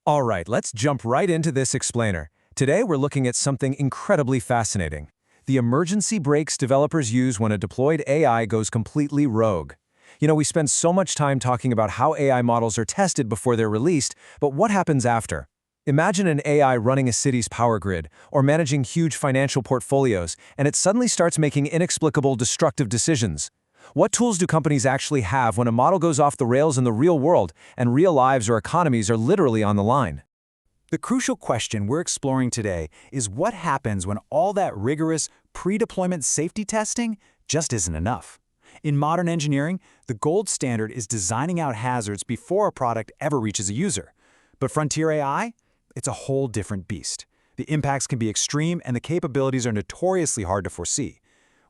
All right, let's jump right into this explainer. Today we're looking at something incredibly fascinating. The emergency brakes developers use when a deployed AI goes completely rogue. We spend so much time talking about how AI models are tested before they're released, but what happens after? Imagine an AI running a city's power grid or managing huge financial portfolios, and it suddenly starts making inexplicable, destructive decisions. What tools do companies actually have when a model goes off the rails in the real world and real lives or economies are literally on the line? The crucial question we're exploring today is what happens when all that rigorous pre-deployment safety testing just isn't enough. In modern engineering, the gold standard is designing out hazards before a product ever reaches a user. But frontier AI? It's a whole different beast. The impacts can be extreme and the capabilities are notoriously hard to foresee.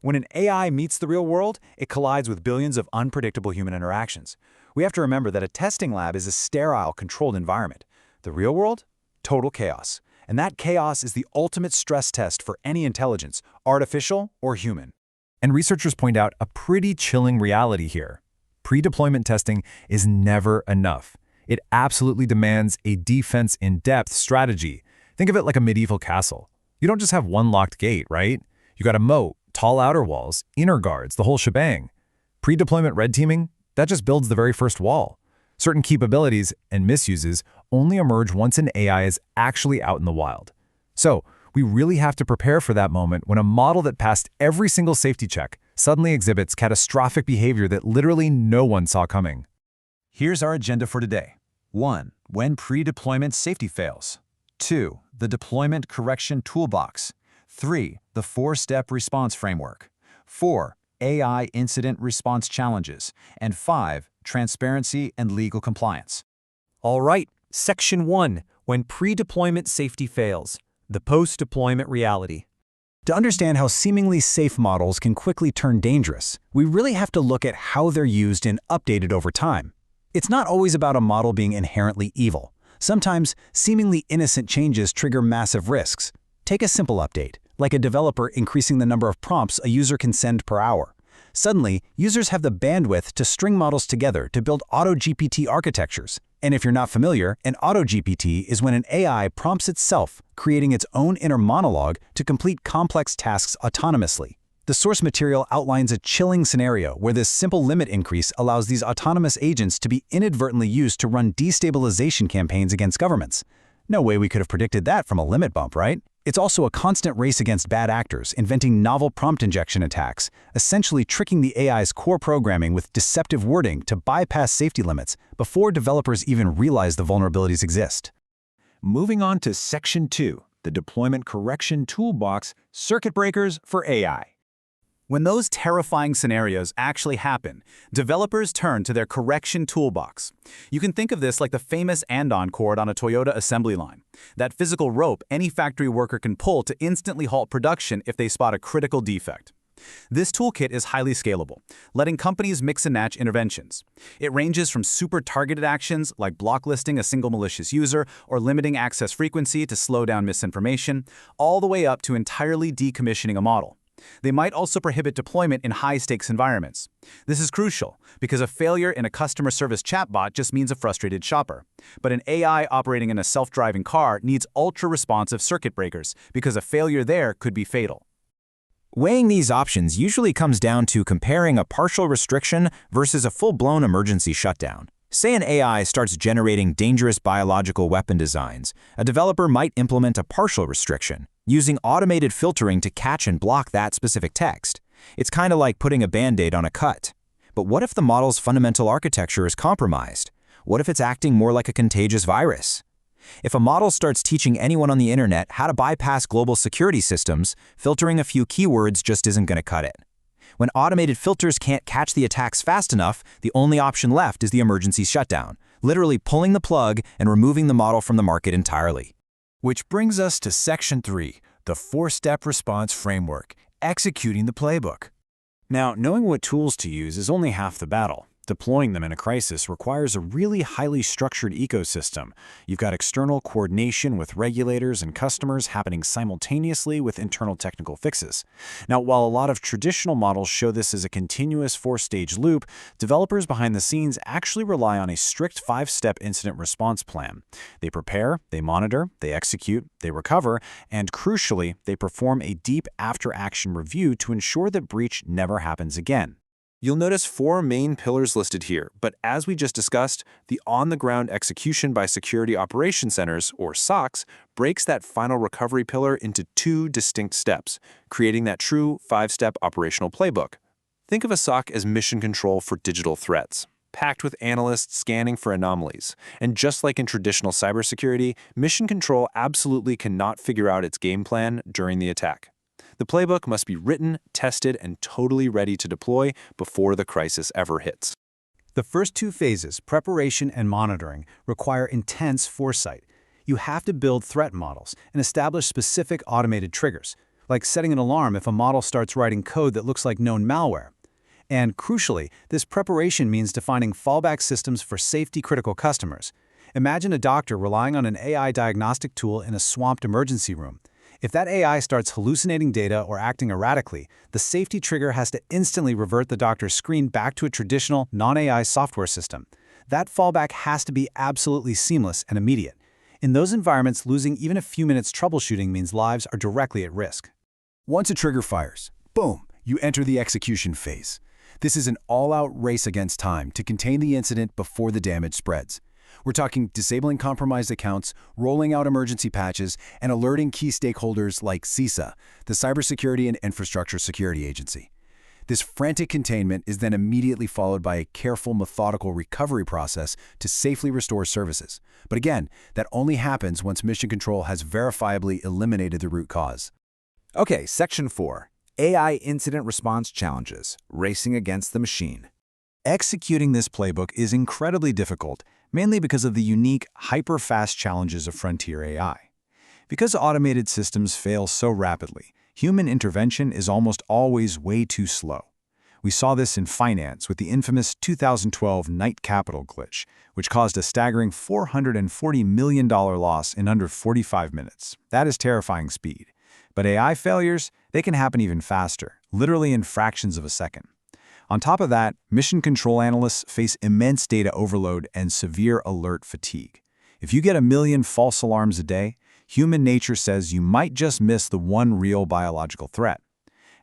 When an AI meets the real world, it collides with billions of unpredictable human interactions. We have to remember that a testing lab is a sterile, controlled environment. The real world? Total chaos. And that chaos is the ultimate stress test for any intelligence, artificial or human. And researchers point out a pretty chilling reality here. Pre-deployment testing is never enough. It absolutely demands a defense-in-depth strategy. Think of it like a medieval castle. You don't just have one locked gate, right? You got a moat, tall outer walls, inner guards, the whole shebang. Pre-deployment red teaming, that just builds the very first wall. Certain capabilities and misuses only emerge once an AI is actually out in the wild. So, we really have to prepare for that moment when a model that passed every single safety check suddenly exhibits catastrophic behavior that literally no one saw coming. Here's our agenda for today. 1. When pre-deployment safety fails. 2. The deployment correction toolbox. 3. The 4-step response framework. 4. AI incident response challenges. And 5. Transparency and legal compliance. All right, Section 1. When pre-deployment safety fails. The post-deployment reality. To understand how seemingly safe models can quickly turn dangerous, we really have to look at how they're used and updated over time. It's not always about a model being inherently evil. Sometimes, seemingly innocent changes trigger massive risks. Take a simple update, like a developer increasing the number of prompts a user can send per hour. Suddenly, users have the bandwidth to string models together to build auto-GPT architectures. And if you're not familiar, an auto-GPT is when an AI prompts itself, creating its own inner monologue to complete complex tasks autonomously. The source material outlines a chilling scenario where this simple limit increase allows these autonomous agents to be inadvertently used to run destabilization campaigns against governments. No way we could have predicted that from a limit bump, right? It's also a constant race against bad actors, inventing novel prompt injection attacks, essentially tricking the AI's core programming with deceptive wording to bypass safety limits before developers even realize the vulnerabilities exist. Moving on to Section 2, the Deployment Correction Toolbox, Circuit Breakers for AI. When those terrifying scenarios actually happen, developers turn to their correction toolbox. You can think of this like the famous andon cord on a Toyota assembly line, that physical rope any factory worker can pull to instantly halt production if they spot a critical defect. This toolkit is highly scalable, letting companies mix and match interventions. It ranges from super targeted actions like blocklisting a single malicious user or limiting access frequency to slow down misinformation, all the way up to entirely decommissioning a model. They might also prohibit deployment in high-stakes environments. This is crucial because a failure in a customer service chatbot just means a frustrated shopper. But an AI operating in a self-driving car needs ultra-responsive circuit breakers because a failure there could be fatal. Weighing these options usually comes down to comparing a partial restriction versus a full-blown emergency shutdown. Say an AI starts generating dangerous biological weapon designs. A developer might implement a partial restriction, using automated filtering to catch and block that specific text. It's kind of like putting a Band-Aid on a cut. But what if the model's fundamental architecture is compromised? What if it's acting more like a contagious virus? If a model starts teaching anyone on the internet how to bypass global security systems, filtering a few keywords just isn't going to cut it. When automated filters can't catch the attacks fast enough, the only option left is the emergency shutdown, literally pulling the plug and removing the model from the market entirely. Which brings us to Section 3, the 4-step response framework, executing the playbook. Now, knowing what tools to use is only half the battle. deploying them in a crisis requires a really highly structured ecosystem. You've got external coordination with regulators and customers happening simultaneously with internal technical fixes. Now, while a lot of traditional models show this as a continuous four-stage loop, developers behind the scenes actually rely on a strict five-step incident response plan. They prepare, they monitor, they execute, they recover, and crucially, they perform a deep after-action review to ensure that breach never happens again. You'll notice four main pillars listed here, but as we just discussed, the on-the-ground execution by Security Operations Centers, or SOCs, breaks that final recovery pillar into two distinct steps, creating that true five-step operational playbook. Think of a SOC as mission control for digital threats, packed with analysts scanning for anomalies. And just like in traditional cybersecurity, mission control absolutely cannot figure out its game plan during the attack. The playbook must be written, tested, and totally ready to deploy before the crisis ever hits. The first two phases, preparation and monitoring, require intense foresight. You have to build threat models and establish specific automated triggers, like setting an alarm if a model starts writing code that looks like known malware. And crucially, this preparation means defining fallback systems for safety-critical customers. Imagine a doctor relying on an AI diagnostic tool in a swamped emergency room. If that AI starts hallucinating data or acting erratically, the safety trigger has to instantly revert the doctor's screen back to a traditional, non-AI software system. That fallback has to be absolutely seamless and immediate. In those environments, losing even a few minutes troubleshooting means lives are directly at risk. Once a trigger fires, boom, you enter the execution phase. This is an all-out race against time to contain the incident before the damage spreads. We're talking disabling compromised accounts, rolling out emergency patches, and alerting key stakeholders like CISA, the Cybersecurity and Infrastructure Security Agency. This frantic containment is then immediately followed by a careful, methodical recovery process to safely restore services. But again, that only happens once Mission Control has verifiably eliminated the root cause. Okay, Section 4. AI Incident Response Challenges, Racing Against the Machine. Executing this playbook is incredibly difficult, mainly because of the unique, hyper-fast challenges of frontier AI. Because automated systems fail so rapidly, human intervention is almost always way too slow. We saw this in finance with the infamous 2012 Knight Capital glitch, which caused a staggering $440 million loss in under 45 minutes. That is terrifying speed. But AI failures, they can happen even faster, literally in fractions of a second. On top of that, mission control analysts face immense data overload and severe alert fatigue. If you get 1 million false alarms a day, human nature says you might just miss the one real biological threat.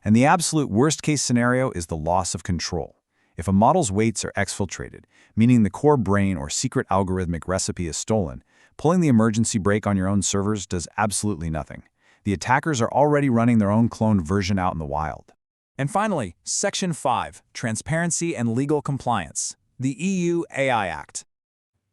And the absolute worst-case scenario is the loss of control. If a model's weights are exfiltrated, meaning the core brain or secret algorithmic recipe is stolen, pulling the emergency brake on your own servers does absolutely nothing. The attackers are already running their own cloned version out in the wild. And finally, Section 5, Transparency and Legal Compliance, the EU AI Act.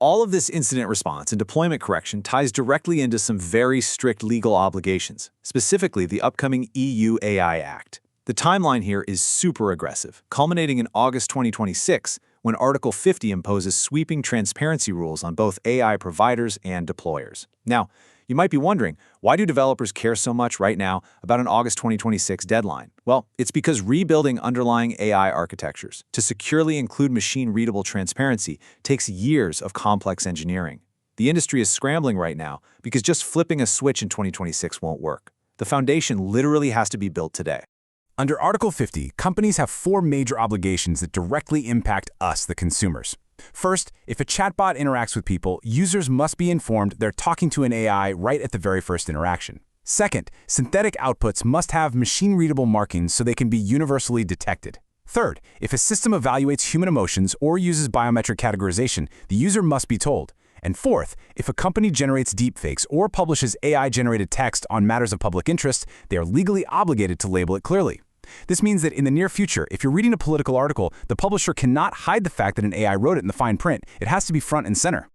All of this incident response and deployment correction ties directly into some very strict legal obligations, specifically the upcoming EU AI Act. The timeline here is super aggressive, culminating in August 2026, when Article 50 imposes sweeping transparency rules on both AI providers and deployers. Now, you might be wondering, why do developers care so much right now about an August 2026 deadline? Well, it's because rebuilding underlying AI architectures to securely include machine-readable transparency takes years of complex engineering. The industry is scrambling right now because just flipping a switch in 2026 won't work. The foundation literally has to be built today. Under Article 50, companies have 4 major obligations that directly impact us, the consumers. First, if a chatbot interacts with people, users must be informed they're talking to an AI right at the very first interaction. Second, synthetic outputs must have machine-readable markings so they can be universally detected. Third, if a system evaluates human emotions or uses biometric categorization, the user must be told. And fourth, if a company generates deepfakes or publishes AI-generated text on matters of public interest, they are legally obligated to label it clearly. This means that in the near future, if you're reading a political article, the publisher cannot hide the fact that an AI wrote it in the fine print. It has to be front and center.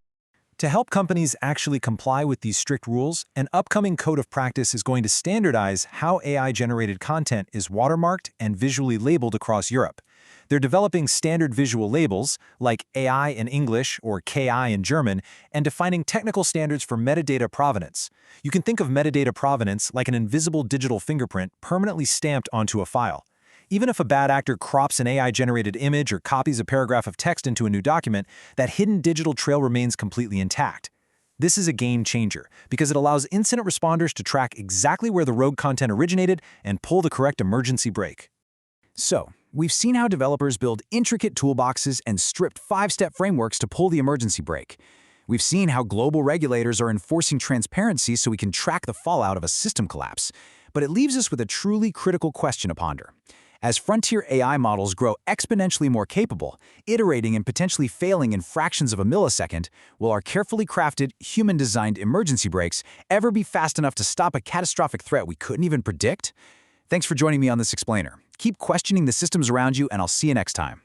To help companies actually comply with these strict rules, an upcoming code of practice is going to standardize how AI-generated content is watermarked and visually labeled across Europe. They're developing standard visual labels, like AI in English or KI in German, and defining technical standards for metadata provenance. You can think of metadata provenance like an invisible digital fingerprint permanently stamped onto a file. Even if a bad actor crops an AI-generated image or copies a paragraph of text into a new document, that hidden digital trail remains completely intact. This is a game changer because it allows incident responders to track exactly where the rogue content originated and pull the correct emergency brake. So, we've seen how developers build intricate toolboxes and stripped 5-step frameworks to pull the emergency brake. We've seen how global regulators are enforcing transparency so we can track the fallout of a system collapse. But it leaves us with a truly critical question to ponder. As frontier AI models grow exponentially more capable, iterating and potentially failing in fractions of a millisecond, will our carefully crafted, human-designed emergency brakes ever be fast enough to stop a catastrophic threat we couldn't even predict? Thanks for joining me on this explainer. Keep questioning the systems around you, and I'll see you next time.